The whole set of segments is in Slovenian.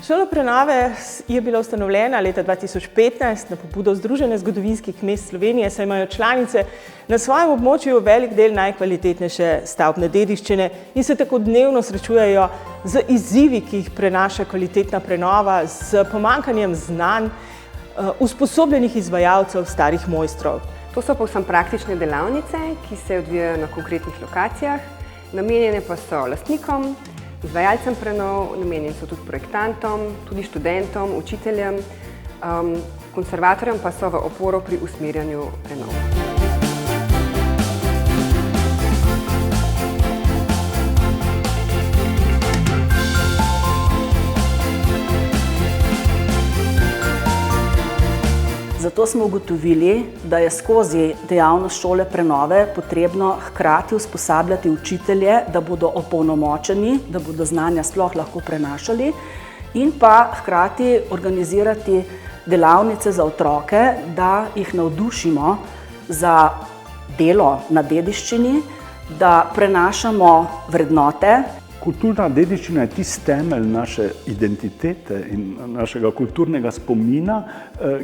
Šola prenove je bila ustanovljena leta 2015 na pobudo Združenja zgodovinskih mest Slovenije, saj imajo članice na svojem območju velik del najkvalitetnejše stavbne dediščine in se tako dnevno srečujejo z izzivi, ki jih prenaša kvalitetna prenova, z pomanjkanjem znanj, usposobljenih izvajalcev, starih mojstrov. To so povsem praktične delavnice, ki se odvijajo na konkretnih lokacijah, namenjene pa so lastnikom, izvajalcem prenov, namenjeni so tudi projektantom, tudi študentom, učiteljem, konservatorjem pa so v oporo pri usmerjanju prenov. Zato smo ugotovili, da je skozi dejavnost šole prenove potrebno hkrati usposabljati učitelje, da bodo opolnomočeni, da bodo znanja sploh lahko prenašali, in pa hkrati organizirati delavnice za otroke, da jih navdušimo za delo na dediščini, da prenašamo vrednote. Kulturna dediščina je tisti temelj naše identitete in našega kulturnega spomina,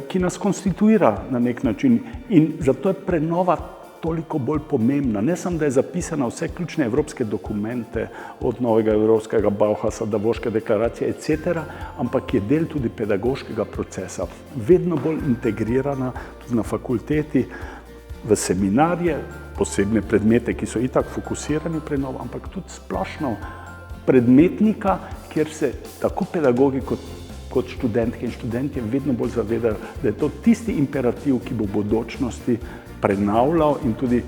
ki nas konstituira na nek način, in zato je prenova toliko bolj pomembna. Ne samo, da je zapisana vse ključne evropske dokumente, od novega evropskega Bauhausa, Davosške deklaracije, etc., ampak je del tudi pedagoškega procesa. Vedno bolj integrirana tudi na fakulteti, v seminarje, posebne predmete, ki so itak fokusirani prenov, ampak tudi splošno predmetnika, kjer se tako pedagogi kot študentke in študentje vedno bolj zavedajo, da je to tisti imperativ, ki bo v bodočnosti prenavljal in tudi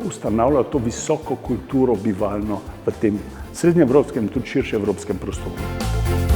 ustanavljal to visoko kulturo bivalno v tem srednjeevropskem in tudi širšeevropskem prostoru.